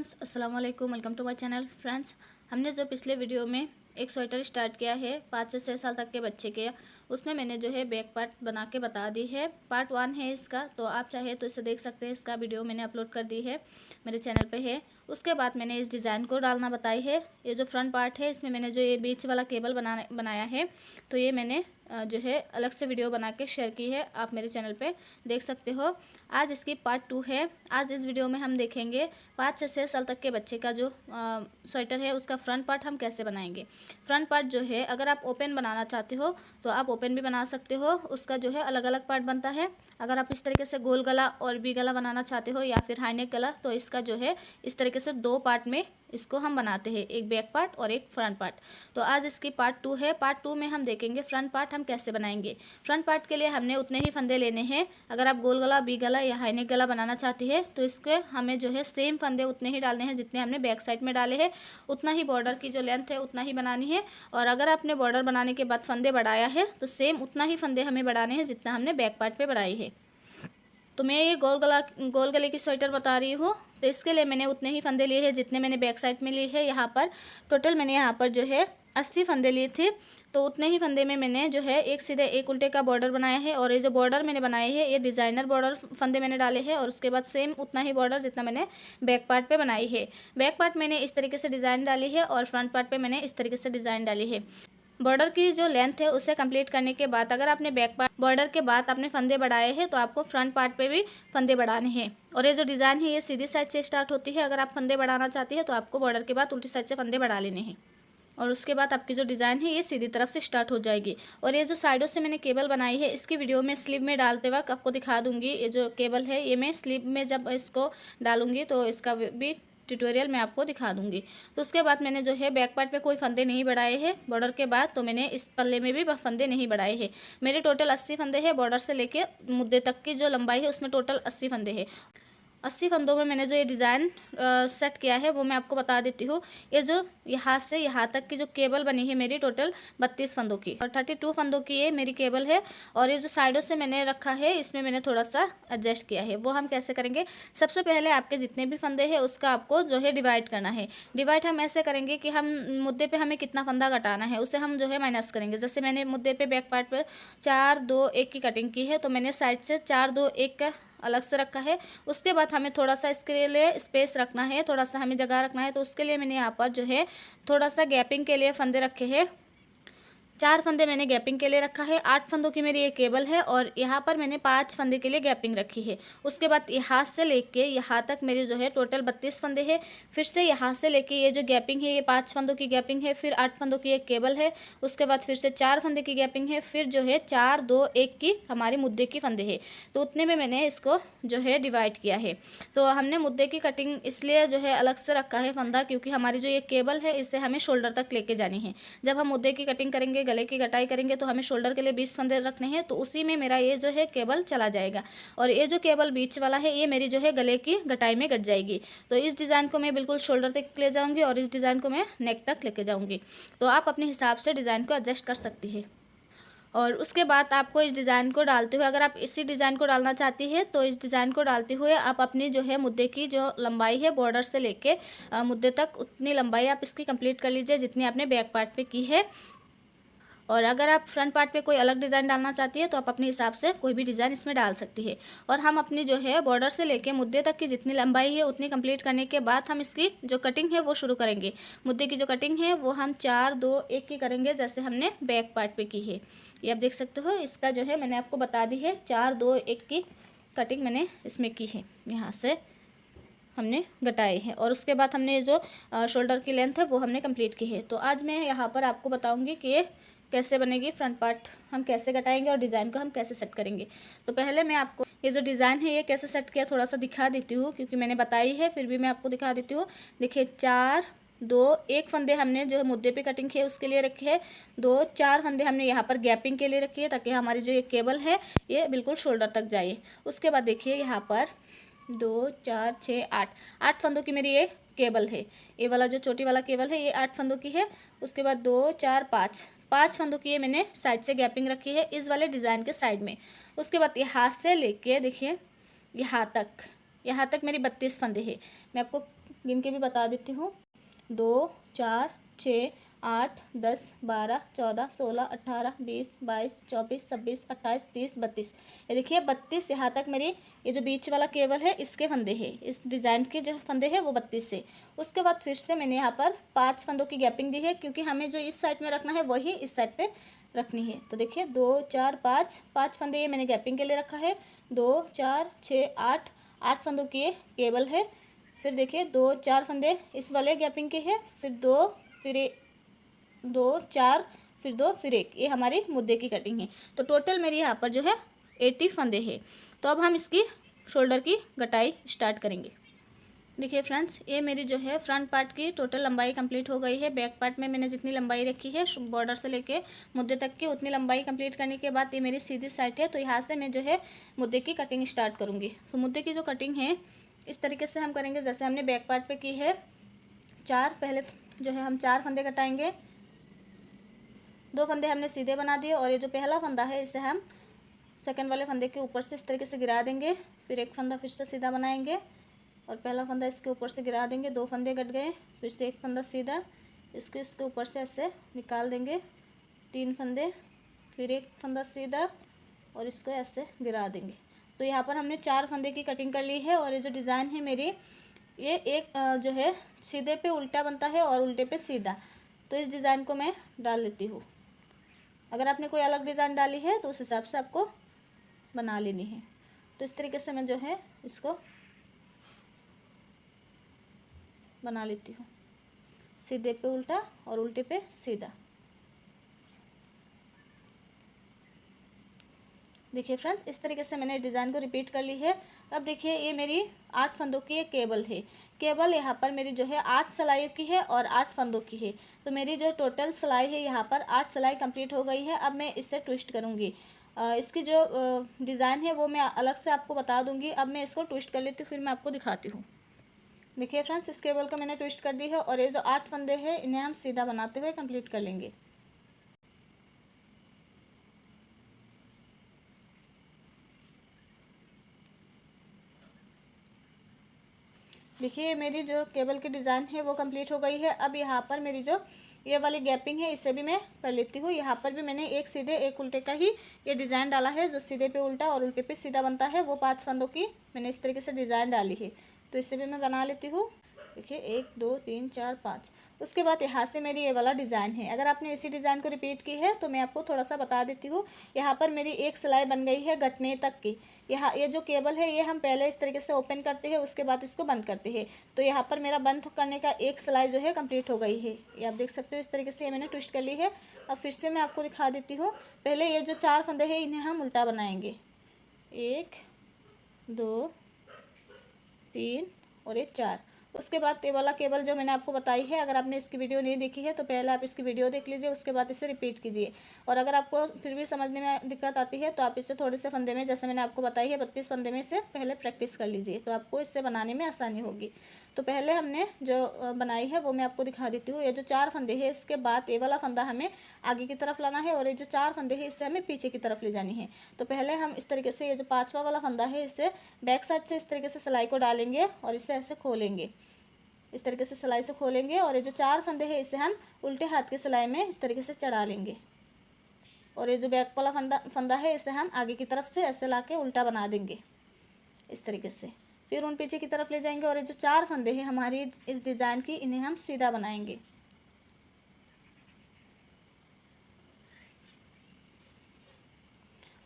Friends, अस्सलाम वालेकुम। Welcome to my channel. Friends, हमने जो पिछले वीडियो में एक स्वेटर स्टार्ट किया है 5 से 6 साल तक के बच्चे के, उसमें मैंने जो है बैक पार्ट बना के बता दी है। पार्ट 1 है इसका, तो आप चाहे तो इसे देख सकते हैं। इसका वीडियो मैंने अपलोड कर दी है, मेरे चैनल पे है। उसके बाद मैंने इस डिज़ाइन को डालना बताई है। ये जो फ्रंट पार्ट है, इसमें मैंने जो ये बीच वाला केबल बनाया है, तो ये मैंने जो है अलग से वीडियो बना के शेयर की है, आप मेरे चैनल पे देख सकते हो। आज इसकी पार्ट 2 है। आज इस वीडियो में हम देखेंगे 5 से 6 साल तक के बच्चे का जो स्वेटर है, उसका फ्रंट पार्ट हम कैसे बनाएंगे। फ्रंट पार्ट जो है, अगर आप ओपन बनाना चाहते हो तो आप ओपन भी बना सकते हो। उसका जो है अलग अलग पार्ट बनता है। अगर आप इस तरीके से गोल गला और वी गला बनाना चाहते हो या फिर हाईनेक गला, तो इसका जो है इस तरीके से 2 पार्ट में इसको हम बनाते हैं, एक बैक पार्ट और एक फ्रंट पार्ट। तो आज इसकी पार्ट 2 है। पार्ट 2 में हम देखेंगे फ्रंट पार्ट हम कैसे बनाएंगे। फ्रंट पार्ट के लिए हमने उतने ही फंदे लेने हैं। अगर आप गोल गला, वी गला या हाईनेक गला बनाना चाहती है तो इसके हमें जो है सेम फंदे उतने ही डालने हैं जितने हमने बैक साइड में डाले हैं। उतना ही बॉर्डर की जो लेंथ है उतना ही बनानी है। और अगर आपने बॉर्डर बनाने के बाद फंदे बढ़ाया है तो सेम उतना ही फंदे हमें बढ़ाने हैं जितना हमने बैक पार्ट पे बढ़ाई है। तो मैं ये गोल गले की स्वेटर बता रही हूँ, तो इसके लिए मैंने उतने ही फंदे लिए हैं जितने मैंने बैक साइड में लिए हैं। यहाँ पर टोटल मैंने यहाँ पर जो है 80 फंदे लिए थे। तो उतने ही फंदे में मैंने जो है एक सीधे एक उल्टे का बॉर्डर बनाया है। और ये जो बॉर्डर मैंने बनाए हैं, ये डिज़ाइनर बॉर्डर फंदे मैंने डाले हैं। और उसके बाद सेम उतना ही बॉर्डर जितना मैंने बैक पार्ट पे बनाई है। बैक पार्ट मैंने इस तरीके से डिज़ाइन डाली है और फ्रंट पार्ट पे मैंने इस तरीके से डिज़ाइन डाली है। बॉर्डर की जो लेंथ है उसे कंप्लीट करने के बाद, अगर आपने बैक पार्ट बॉर्डर के बाद आपने फंदे बढ़ाए हैं तो आपको फ्रंट पार्ट पे भी फंदे बढ़ाने हैं। और ये जो डिज़ाइन है ये सीधी साइड से स्टार्ट होती है। अगर आप फंदे बढ़ाना चाहती है तो आपको बॉर्डर के बाद उल्टी साइड से फंदे बढ़ा लेने हैं। और उसके बाद आपकी जो डिज़ाइन है ये सीधी तरफ से स्टार्ट हो जाएगी। और ये जो साइडों से मैंने केबल बनाई है, इसकी वीडियो में स्लीव में डालते वक्त आपको दिखा दूंगी। ये जो केबल है ये मैं स्लीव में जब इसको डालूंगी तो इसका भी ट्यूटोरियल मैं आपको दिखा दूंगी। तो उसके बाद मैंने जो है बैक पार्ट पे कोई फंदे नहीं बढ़ाए हैं बॉर्डर के बाद, तो मैंने इस पल्ले में भी फंदे नहीं बढ़ाए हैं। मेरे टोटल 80 फंदे हैं। बॉर्डर से लेके मुद्दे तक की जो लंबाई है उसमें टोटल 80 फंदे हैं। 80 फंदों में मैंने जो ये डिज़ाइन सेट किया है वो मैं आपको बता देती हूँ। ये जो यहाँ से यहाँ तक की जो केबल बनी है मेरी टोटल 32 फंदों की, और 32 फंदों की ये मेरी केबल है। और ये जो साइडों से मैंने रखा है इसमें मैंने थोड़ा सा एडजस्ट किया है। वो हम कैसे करेंगे, सबसे पहले आपके जितने भी फंदे हैं उसका आपको जो है डिवाइड करना है। डिवाइड हम ऐसे करेंगे कि हम मुद्दे पे हमें कितना फंदा घटाना है उसे हम जो है माइनस करेंगे। जैसे मैंने मुद्दे पे बैक पार्ट पर 4 2 1 की कटिंग की है, तो मैंने साइड से 4 2 1 का अलग से रखा है। उसके बाद हमें थोड़ा सा इसके लिए स्पेस रखना है, थोड़ा सा हमें जगह रखना है। तो उसके लिए मैंने यहाँ पर जो है थोड़ा सा गैपिंग के लिए फंदे रखे हैं। 4 फंदे मैंने गैपिंग के लिए रखा है। 8 फंदों की मेरी ये केबल है और यहाँ पर मैंने 5 फंदे के लिए गैपिंग रखी है। उसके बाद यहाँ से लेके यहाँ तक मेरी जो है टोटल 32 फंदे हैं। फिर से यहाँ से लेके ये जो गैपिंग है ये 5 फंदों की गैपिंग है। फिर 8 फंदों की एक केबल है। उसके बाद फिर से 4 फंदे की गैपिंग है। फिर जो है 4 2 1 की हमारी मुद्दे की फंदे है। तो उतने में मैंने इसको जो है डिवाइड किया है। तो हमने मुद्दे की कटिंग इसलिए जो है अलग से रखा है फंदा, क्योंकि हमारी जो ये केबल है इससे हमें शोल्डर तक लेके जानी है। जब हम मुद्दे की कटिंग करेंगे, गले की कटाई करेंगे, तो हमें शोल्डर के लिए 20 फंदे रखने हैं। तो उसी में मेरा ये जो है केबल चला जाएगा। और ये जो केबल बीच वाला है ये मेरी जो है गले की कटाई में कट जाएगी। तो इस डिज़ाइन को मैं बिल्कुल शोल्डर तक ले जाऊंगी और इस डिज़ाइन को मैं नेक तक लेके जाऊंगी। तो आप अपने हिसाब से डिज़ाइन को एडजस्ट कर सकती है। और उसके बाद आपको इस डिज़ाइन को डालते हुए, अगर आप इसी डिज़ाइन को डालना चाहती है तो इस डिज़ाइन को डालते हुए आप अपनी जो है मुद्दे की जो लंबाई है बॉर्डर से लेके मुद्दे तक उतनी लंबाई आप इसकी कंप्लीट कर लीजिए जितनी आपने बैक पार्ट पे की है। और अगर आप फ्रंट पार्ट पे कोई अलग डिज़ाइन डालना चाहती है तो आप अपने हिसाब से कोई भी डिज़ाइन इसमें डाल सकती है। और हम अपनी जो है बॉर्डर से लेके मुद्दे तक की जितनी लंबाई है उतनी कंप्लीट करने के बाद हम इसकी जो कटिंग है वो शुरू करेंगे। मुद्दे की जो कटिंग है वो हम 4 2 1 की करेंगे, जैसे हमने बैक पार्ट पे की है। ये आप देख सकते हो, इसका जो है मैंने आपको बता दी है 4 2 1 की कटिंग मैंने इसमें की है। यहाँ से हमने घटाए हैं और उसके बाद हमने जो शोल्डर की लेंथ है वो हमने कंप्लीट की है। तो आज मैं यहाँ पर आपको बताऊँगी कि ये कैसे बनेगी, फ्रंट पार्ट हम कैसे घटाएंगे और डिज़ाइन को हम कैसे सेट करेंगे। तो पहले मैं आपको ये जो डिज़ाइन है ये कैसे सेट किया थोड़ा सा दिखा देती हूँ, क्योंकि मैंने बताई है फिर भी मैं आपको दिखा देती हूँ। देखिए 4 2 1 फंदे हमने जो है मुद्दे पे कटिंग की है उसके लिए रखे हैं। 2 4 फंदे हमने यहाँ पर गैपिंग के लिए रखी है ताकि हमारी जो ये केबल है ये बिल्कुल शोल्डर तक जाए। उसके बाद देखिए यहाँ पर 2 4 6 8 फंदों की मेरी ये केबल है। ये वाला जो छोटी वाला केबल है ये 8 फंदों की है। उसके बाद 2 4 5 फंदों की ये मैंने साइड से गैपिंग रखी है इस वाले डिज़ाइन के साइड में। उसके बाद यहाँ से लेके देखिए यहाँ तक मेरी 32 फंदे हैं। मैं आपको गिन के भी बता देती हूँ। 2 4 6 8 10 12 14 16 18 20 22 24 26 28 30 32। ये देखिए 32 यहाँ तक मेरी ये जो बीच वाला केबल है इसके फंदे हैं, इस डिज़ाइन के जो फंदे हैं वो 32 है। उसके बाद फिर से मैंने यहाँ पर 5 फंदों की गैपिंग दी है, क्योंकि हमें जो इस साइड में रखना है वही इस साइड पे रखनी है। तो देखिए 2 4 5 5 फंदे ये मैंने गैपिंग के लिए रखा है। 2 4 6 8 8 फंदों की ये केबल है। फिर देखिए 2 4 फंदे इस वाले गैपिंग के हैं, फिर 2 फिर 2 4 फिर 2 फिर 1, ये हमारी मुद्दे की कटिंग है। तो टोटल मेरी यहाँ पर जो है 80 फंदे हैं। तो अब हम इसकी शोल्डर की कटाई स्टार्ट करेंगे। देखिए फ्रेंड्स, ये मेरी जो है फ्रंट पार्ट की टोटल लंबाई कंप्लीट हो गई है। बैक पार्ट में मैंने जितनी लंबाई रखी है बॉर्डर से लेके मुद्दे तक की, उतनी लंबाई कंप्लीट करने के बाद ये मेरी सीधी साइड है। तो यहाँ से मैं जो है मुद्दे की कटिंग स्टार्ट करूँगी। तो मुद्दे की जो कटिंग है इस तरीके से हम करेंगे जैसे हमने बैक पार्ट पे की है। पहले जो है हम 4 फंदे कटाएंगे। 2 फंदे हमने सीधे बना दिए, और ये जो पहला फंदा है इसे हम सेकंड वाले फंदे के ऊपर से इस तरीके से गिरा देंगे। फिर एक फंदा फिर से सीधा बनाएंगे और पहला फंदा इसके ऊपर से गिरा देंगे। 2 फंदे कट गए, फिर से एक फंदा सीधा, इसके ऊपर से ऐसे निकाल देंगे। 3 फंदे, फिर एक फंदा सीधा और इसको ऐसे गिरा देंगे। तो यहाँ पर हमने 4 फंदे की कटिंग कर ली है। और ये जो डिज़ाइन है मेरी, ये एक जो है सीधे पे उल्टा बनता है और उल्टे पे सीधा। तो इस डिज़ाइन को मैं डाल लेती हूँ। अगर आपने कोई अलग डिज़ाइन डाली है तो उस हिसाब से आपको बना लेनी है। तो इस तरीके से मैं जो है इसको बना लेती हूँ, सीधे पे उल्टा और उल्टे पे सीधा। देखिए फ्रेंड्स, इस तरीके से मैंने डिज़ाइन को रिपीट कर ली है। अब देखिए ये मेरी 8 फंदों की एक केबल है। केबल यहाँ पर मेरी जो है 8 सिलाइयों की है और 8 फंदों की है। तो मेरी जो टोटल सिलाई है यहाँ पर 8 सिलाई कंप्लीट हो गई है। अब मैं इसे ट्विस्ट करूँगी। इसकी जो डिज़ाइन है वो मैं अलग से आपको बता दूँगी। अब मैं इसको ट्विस्ट कर लेती हूँ, फिर मैं आपको दिखाती हूँ। देखिए फ्रेंड्स, इस केबल को मैंने ट्विस्ट कर दी है और ये जो 8 फंदे हैं इन्हें हम सीधा बनाते हुए कंप्लीट कर लेंगे। देखिए मेरी जो केबल की डिज़ाइन है वो कंप्लीट हो गई है। अब यहाँ पर मेरी जो ये वाली गैपिंग है इसे भी मैं कर लेती हूँ। यहाँ पर भी मैंने एक सीधे एक उल्टे का ही ये डिज़ाइन डाला है। जो सीधे पे उल्टा और उल्टे पे सीधा बनता है वो 5 फंदों की मैंने इस तरीके से डिज़ाइन डाली है। तो इसे भी मैं बना लेती हूँ। देखिए 1 2 3 4 5। उसके बाद यहाँ से मेरी ये वाला डिज़ाइन है। अगर आपने इसी डिज़ाइन को रिपीट की है तो मैं आपको थोड़ा सा बता देती हूँ। यहाँ पर मेरी एक सिलाई बन गई है घटने तक की। यहाँ ये जो केबल है ये हम पहले इस तरीके से ओपन करते हैं, उसके बाद इसको बंद करते हैं। तो यहाँ पर मेरा बंद करने का एक सिलाई जो है कंप्लीट हो गई है। ये आप देख सकते हो, इस तरीके से ये मैंने ट्विस्ट कर ली है। अब फिर से मैं आपको दिखा देती हूँ। पहले ये जो 4 फंदे हैं इन्हें हम उल्टा बनाएंगे। 1 2 3 और ये 4। उसके बाद ये वाला केबल जो मैंने आपको बताई है, अगर आपने इसकी वीडियो नहीं देखी है तो पहले आप इसकी वीडियो देख लीजिए, उसके बाद इसे रिपीट कीजिए। और अगर आपको फिर भी समझने में दिक्कत आती है तो आप इसे थोड़े से फंदे में, जैसे मैंने आपको बताई है 32 फंदे में, से पहले प्रैक्टिस कर लीजिए, तो आपको इससे बनाने में आसानी होगी। तो पहले हमने जो बनाई है वो मैं आपको दिखा देती हूँ। ये जो 4 फंदे हैं इसके बाद ये वाला फंदा हमें आगे की तरफ लाना है और ये जो 4 फंदे हैं इससे हमें पीछे की तरफ ले जानी है। तो पहले हम इस तरीके से ये जो 5वां वाला फंदा है इसे बैक साइड से इस तरीके से सिलाई को डालेंगे और इसे ऐसे खोलेंगे। इस तरीके से सिलाई से खोलेंगे और ये जो 4 फंदे हैं इसे हम उल्टे हाथ की सिलाई में इस तरीके से चढ़ा लेंगे। और ये जो बैक वाला फंदा है इसे हम आगे की तरफ से ऐसे लाके उल्टा बना देंगे इस तरीके से। फिर उन पीछे की तरफ ले जाएंगे और ये जो 4 फंदे हैं हमारी इस डिज़ाइन की, इन्हें हम सीधा बनाएंगे।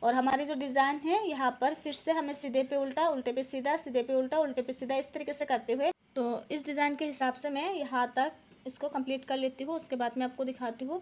और हमारी जो डिज़ाइन है यहाँ पर फिर से हमें सीधे पे उल्टा, उल्टे पे सीधा, सीधे पे उल्टा, उल्टे पे सीधा, इस तरीके से करते हुए, तो इस डिज़ाइन के हिसाब से मैं यहाँ तक इसको कंप्लीट कर लेती हूँ। उसके बाद मैं आपको दिखाती हूँ।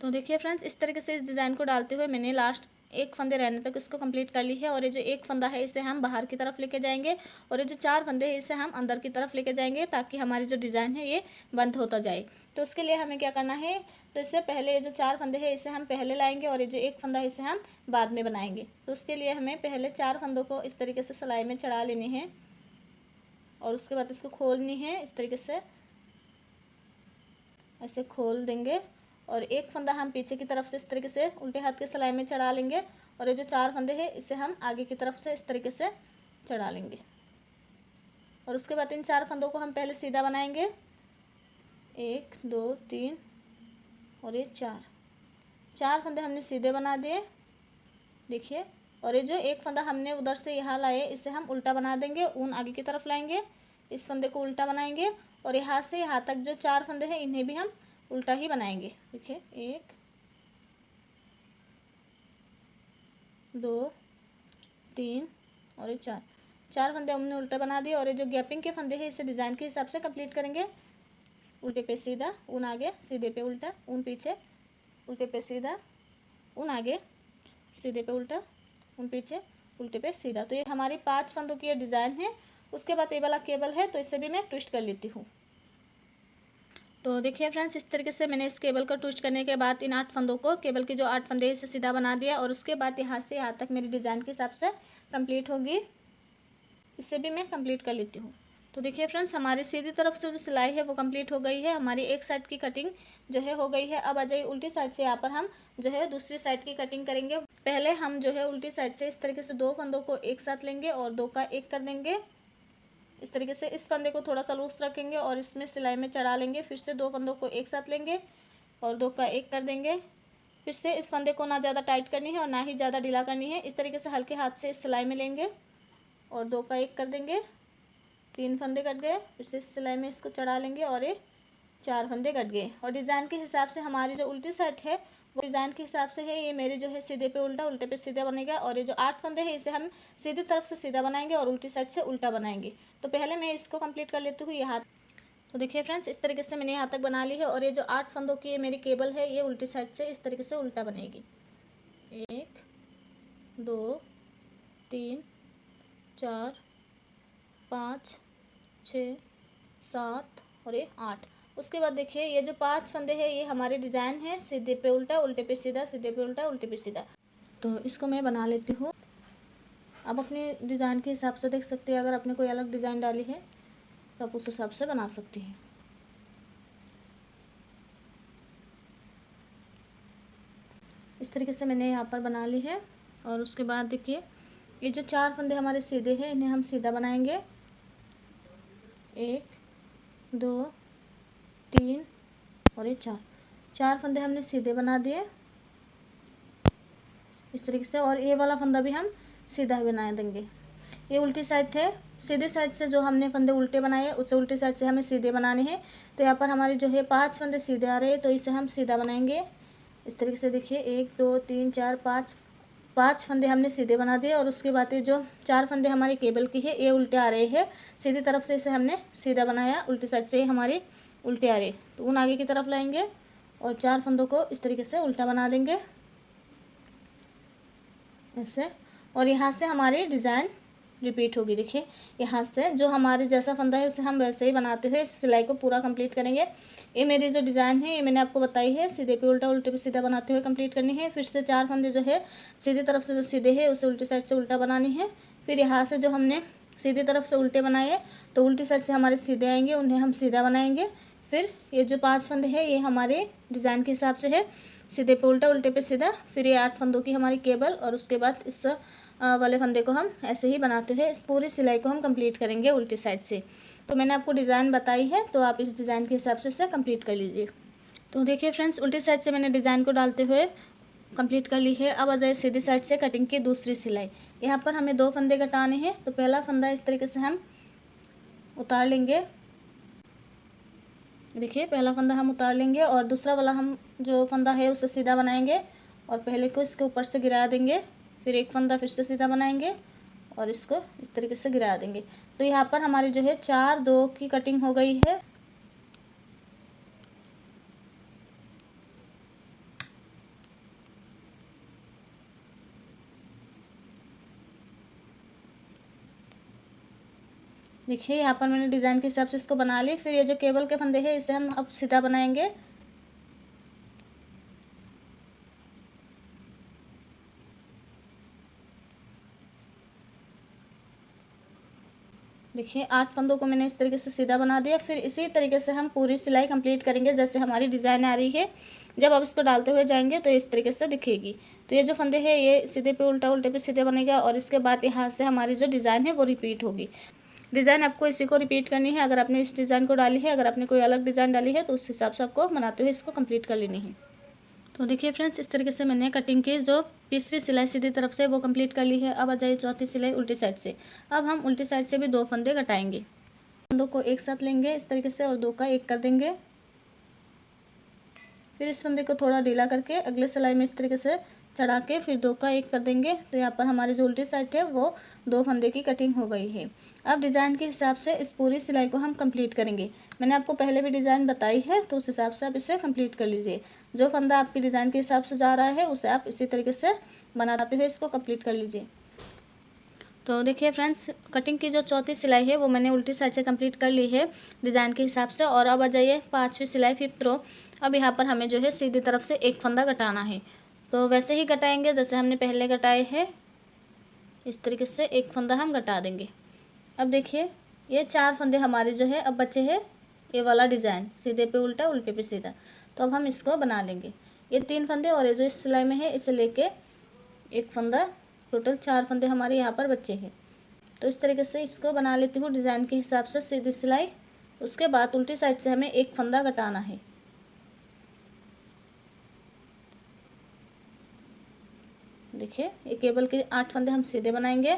तो देखिए फ्रेंड्स, इस तरीके से इस डिज़ाइन को डालते हुए मैंने लास्ट एक फंदे रहने तक इसको कंप्लीट कर ली है। और ये जो एक फंदा है इसे हम बाहर की तरफ लेके जाएंगे और ये जो 4 फंदे हैं इसे हम अंदर की तरफ लेके जाएंगे, ताकि हमारी जो डिज़ाइन है ये बंद होता जाए। तो उसके लिए हमें क्या करना है, तो इससे पहले ये जो 4 फंदे हैं इसे हम पहले लाएंगे और ये जो एक फंदा है इसे हम बाद में बनाएंगे। तो उसके लिए हमें पहले 4 फंदों को इस तरीके से सिलाई में चढ़ा लेने हैं और उसके बाद इसको खोलनी है। इस तरीके से ऐसे खोल देंगे और एक फंदा हम पीछे की तरफ से इस तरीके से उल्टे हाथ के सिलाई में चढ़ा लेंगे और ये जो 4 फंदे हैं इसे हम आगे की तरफ से इस तरीके से चढ़ा लेंगे। और उसके बाद इन 4 फंदों को हम पहले सीधा बनाएंगे, 1 2 3 और ये 4 फंदे हमने सीधे बना दिए, देखिए। और ये जो एक फंदा हमने उधर से यहाँ लाए, इसे हम उल्टा बना देंगे, ऊन आगे की तरफ लाएंगे, इस फंदे को उल्टा बनाएंगे और यहाँ से यहाँ तक जो 4 फंदे हैं इन्हें भी हम उल्टा ही बनाएंगे, देखिए। 1 2 3 और ये 4 फंदे हमने उल्टा बना दिए। और ये जो गैपिंग के फंदे हैं इसे डिज़ाइन के हिसाब से कंप्लीट करेंगे। उल्टे पे सीधा, ऊन आगे, सीधे पे उल्टा, ऊन पीछे, उल्टे पे सीधा, ऊन आगे, सीधे पे उल्टा, ऊन पीछे, उल्टे पे सीधा। तो ये हमारी 5 फंदों की ये डिज़ाइन है। उसके बाद ये वाला केबल है तो इसे भी मैं ट्विस्ट कर लेती हूँ। तो देखिए फ्रेंड्स, इस तरीके से मैंने इस केबल को ट्विस्ट करने के बाद इन 8 फंदों को, केबल के जो 8 फंदे इसे सीधा बना दिया। और उसके बाद यहाँ से यहाँ तक मेरी डिज़ाइन के हिसाब से कंप्लीट होगी। इसे भी मैं कंप्लीट कर लेती हूँ। तो देखिए फ्रेंड्स, हमारी सीधी तरफ से जो सिलाई है वो कंप्लीट हो गई है। हमारी एक साइड की कटिंग जो है हो गई है। अब आ जाइए उल्टी साइड से, यहाँ पर हम जो है दूसरी साइड की कटिंग करेंगे। पहले हम जो है उल्टी साइड से इस तरीके से 2 फंदों को एक साथ लेंगे और 2 का 1 कर देंगे। इस तरीके से इस फंदे को थोड़ा सा लूज रखेंगे और इसमें सिलाई में चढ़ा लेंगे। फिर से 2 फंदों को एक साथ लेंगे और 2 का 1 कर देंगे। फिर से इस फंदे को ना ज़्यादा टाइट करनी है और ना ही ज़्यादा ढीला करनी है। इस तरीके से हल्के हाथ से इस सिलाई में लेंगे और 2 का 1 कर देंगे। 3 फंदे कट गए। फिर से इस सिलाई में इसको चढ़ा लेंगे और ये 4 फंदे कट गए। और डिज़ाइन के हिसाब से हमारी जो उल्टी साइड है वो डिज़ाइन के हिसाब से है। ये मेरी जो है सीधे पे उल्टा, उल्टे पे सीधा बनेगा। और ये जो 8 फंदे हैं इसे हम सीधी तरफ से सीधा बनाएंगे और उल्टी साइड से उल्टा बनाएंगे। तो पहले मैं इसको कंप्लीट कर लेती हूँ यहाँ। तो देखिए फ्रेंड्स, इस तरीके से मैंने यहाँ तक बना ली है। और ये जो 8 फंदों की ये मेरी केबल है, ये उल्टी साइड से इस तरीके से उल्टा बनेगी। 1 2 3 4 5 6 7 और ये 8। उसके बाद देखिए ये जो 5 फंदे हैं ये हमारे डिज़ाइन है, सीधे पे उल्टा, उल्टे पे सीधा, सीधे पे उल्टा, उल्टे पे सीधा। तो इसको मैं बना लेती हूँ। अब अपने डिज़ाइन के हिसाब से देख सकते हैं, अगर आपने कोई अलग डिज़ाइन डाली है तो आप उस हिसाब से बना सकती हैं। इस तरीके से मैंने यहाँ पर बना ली है। और उसके बाद देखिए ये जो 4 फंदे हमारे सीधे हैं इन्हें हम सीधा बनाएंगे। 1 2 3 और ये 4 फंदे हमने सीधे बना दिए इस तरीके से। और ये वाला फंदा भी हम सीधा बना देंगे। ये उल्टी साइड है, सीधी साइड से जो हमने फंदे उल्टे बनाए उसे उल्टी साइड से हमें सीधे बनाने हैं। तो यहाँ पर हमारे जो है 5 फंदे सीधे आ रहे हैं तो इसे हम सीधा बनाएंगे इस तरीके से। देखिए 1 2 3 4 5 फंदे हमने सीधे बना दिए। और उसके बाद ये जो 4 फंदे हमारी केबल की है ये उल्टे आ रहे हैं, सीधी तरफ से इसे हमने सीधा बनाया, उल्टी साइड से हमारी उल्टे आ रहे। तो ऊन आगे की तरफ लाएंगे और 4 फंदों को इस तरीके से उल्टा बना देंगे ऐसे। और यहाँ से हमारी डिज़ाइन रिपीट होगी। देखिए यहाँ से जो हमारे जैसा फंदा है उसे हम वैसे ही बनाते हुए इस सिलाई को पूरा कंप्लीट करेंगे। ये मेरी जो डिज़ाइन है ये मैंने आपको बताई है, सीधे पे उल्टा, उल्टे पे सीधा बनाते हुए कंप्लीट करनी है। फिर से 4 फंदे जो है सीधी तरफ से जो सीधे है उसे उल्टी साइड से उल्टा बनानी है। फिर यहाँ से जो हमने सीधी तरफ से उल्टे बनाए तो उल्टी साइड से हमारे सीधे आएंगे, उन्हें हम सीधा बनाएंगे। फिर ये जो 5 फंदे हैं ये हमारे डिज़ाइन के हिसाब से है, सीधे पे उल्टा, उल्टे पे सीधा। फिर ये 8 फंदों की हमारी केबल। और उसके बाद इस वाले फंदे को हम ऐसे ही बनाते हुए इस पूरी सिलाई को हम कंप्लीट करेंगे उल्टी साइड से। तो मैंने आपको डिज़ाइन बताई है तो आप इस डिज़ाइन के हिसाब से इसे कंप्लीट कर लीजिए। तो देखिए फ्रेंड्स, उल्टी साइड से मैंने डिज़ाइन को डालते हुए कंप्लीट कर ली है। अब आ जाए सीधी साइड से कटिंग की दूसरी सिलाई। यहाँ पर हमें 2 फंदे कटाने हैं। तो पहला फंदा इस तरीके से हम उतार लेंगे। देखिए पहला फंदा हम उतार लेंगे और दूसरा वाला हम जो फंदा है उसे सीधा बनाएंगे और पहले को इसके ऊपर से गिरा देंगे। फिर एक फंदा फिर से सीधा बनाएंगे और इसको इस तरीके से गिरा देंगे। तो यहाँ पर हमारी जो है 4 2 की कटिंग हो गई है। देखिए यहाँ पर मैंने डिज़ाइन के हिसाब से इसको बना ली। फिर ये जो केबल के फंदे हैं इसे हम अब सीधा बनाएंगे। देखिए 8 फंदों को मैंने इस तरीके से सीधा बना दिया। फिर इसी तरीके से हम पूरी सिलाई कंप्लीट करेंगे जैसे हमारी डिज़ाइन आ रही है। जब आप इसको डालते हुए जाएंगे तो इस तरीके से दिखेगी। तो ये जो फंदे हैं ये सीधे पे उल्टा, उल्टे पे सीधे बनेगा और इसके बाद यहाँ से हमारी जो डिज़ाइन है वो रिपीट होगी। डिज़ाइन आपको इसी को रिपीट करनी है। अगर आपने इस डिज़ाइन को डाली है, अगर आपने कोई अलग डिज़ाइन डाली है तो उस हिसाब से आपको बनाते हुए इसको कंप्लीट कर लेनी है। तो देखिए फ्रेंड्स, इस तरीके से मैंने कटिंग की जो तीसरी सिलाई सीधी तरफ से वो कंप्लीट कर ली है। अब आ जाइए चौथी सिलाई उल्टी साइड से। अब हम उल्टी साइड से भी 2 फंदे घटाएंगे। फंदों को एक साथ लेंगे इस तरीके से और 2 का 1 कर देंगे। फिर इस फंदे को थोड़ा ढीला करके अगले सिलाई में इस तरीके से चढ़ा के फिर 2 का 1 कर देंगे। तो यहाँ पर हमारी जो उल्टी साइड है वो 2 फंदे की कटिंग हो गई है। अब डिज़ाइन के हिसाब से इस पूरी सिलाई को हम कंप्लीट करेंगे। मैंने आपको पहले भी डिज़ाइन बताई है, तो उस हिसाब से आप इसे कंप्लीट कर लीजिए। जो फंदा आपकी डिज़ाइन के हिसाब से जा रहा है उसे आप इसी तरीके से बनाते हुए इसको कंप्लीट कर लीजिए। तो देखिए फ्रेंड्स, कटिंग की जो चौथी सिलाई है वो मैंने उल्टी साइड से कंप्लीट कर ली है डिज़ाइन के हिसाब से। और अब आ जाइए 5वीं सिलाई 5th रो। अब यहाँ पर हमें जो है सीधी तरफ से 1 फंदा घटाना है। तो वैसे ही घटाएंगे जैसे हमने पहले घटाए हैं। इस तरीके से 1 फंदा हम घटा देंगे। अब देखिए ये 4 फंदे हमारे जो है अब बचे हैं ये वाला डिज़ाइन, सीधे पे उल्टा उल्टे पे सीधा। तो अब हम इसको बना लेंगे। ये 3 फंदे और ये जो इस सिलाई में है इसे लेके 1 फंदा, टोटल 4 फंदे हमारे यहाँ पर बचे हैं। तो इस तरीके से इसको बना लेती हूँ डिज़ाइन के हिसाब से सीधी सिलाई। उसके बाद उल्टी साइड से हमें 1 फंदा घटाना है। देखिए ये केबल के 8 फंदे हम सीधे बनाएंगे।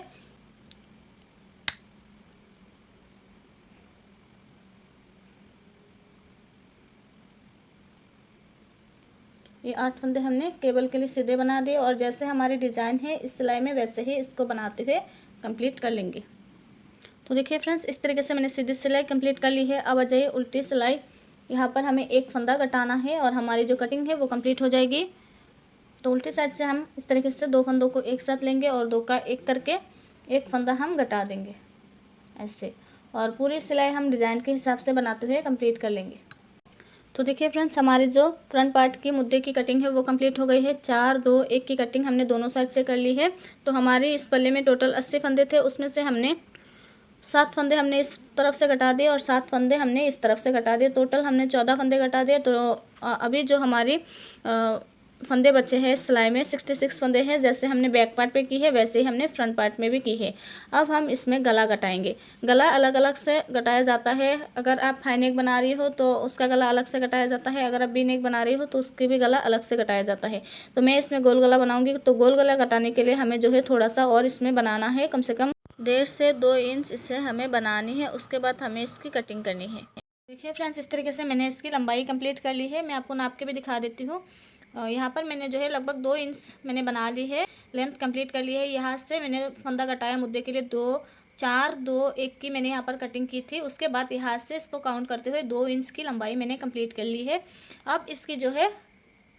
ये 8 फंदे हमने केबल के लिए सीधे बना दिए और जैसे हमारी डिज़ाइन है इस सिलाई में वैसे ही इसको बनाते हुए कंप्लीट कर लेंगे। तो देखिए फ्रेंड्स, इस तरीके से मैंने सीधी सिलाई कंप्लीट कर ली है। अब आ जाइए उल्टी सिलाई। यहाँ पर हमें 1 फंदा घटाना है और हमारी जो कटिंग है वो कंप्लीट हो जाएगी। तो उल्टी साइड से हम इस तरीके से 2 फंदों को एक साथ लेंगे और 2 का 1 करके 1 फंदा हम घटा देंगे ऐसे। और पूरी सिलाई हम डिज़ाइन के हिसाब से बनाते हुए कंप्लीट कर लेंगे। तो देखिए फ्रेंड्स, हमारी जो फ्रंट पार्ट की मुद्दे की कटिंग है वो कंप्लीट हो गई है। 4 2 1 की कटिंग हमने दोनों साइड से कर ली है। तो हमारी इस पल्ले में टोटल 80 फंदे थे, उसमें से हमने 7 फंदे हमने इस तरफ से घटा दिए और 7 फंदे हमने इस तरफ से घटा दिए। टोटल हमने 14 फंदे घटा दिए। तो अभी जो हमारी फंदे बचे हैं इस सिलाई में 66 फंदे हैं। जैसे हमने बैक पार्ट पे की है वैसे ही हमने फ्रंट पार्ट में भी की है। अब हम इसमें गला घटाएंगे। गला अलग अलग से घटाया जाता है। अगर आप हाई नेक बना रही हो तो उसका गला अलग से घटाया जाता है, अगर आप वी नेक बना रही हो तो उसकी भी गला अलग से घटाया जाता है। तो मैं इसमें गोल गला बनाऊँगी। तो गोल गला घटाने के लिए हमें जो है थोड़ा सा और इसमें बनाना है, कम से कम 1.5 से 2 इंच इसे हमें बनानी है। उसके बाद हमें इसकी कटिंग करनी है। देखिए फ्रेंड्स, इस तरीके से मैंने इसकी लंबाई कंप्लीट कर ली है। मैं आपको नाप के भी दिखा देती हूँ। यहाँ पर मैंने जो है लगभग 2 इंच मैंने बना ली है, लेंथ कंप्लीट कर ली है। यहाँ से मैंने फंदा घटाया मुद्दे के लिए 2 4 2 1 की मैंने यहाँ पर कटिंग की थी। उसके बाद यहाँ से इसको काउंट करते हुए 2 इंच की लंबाई मैंने कंप्लीट कर ली है। अब इसकी जो है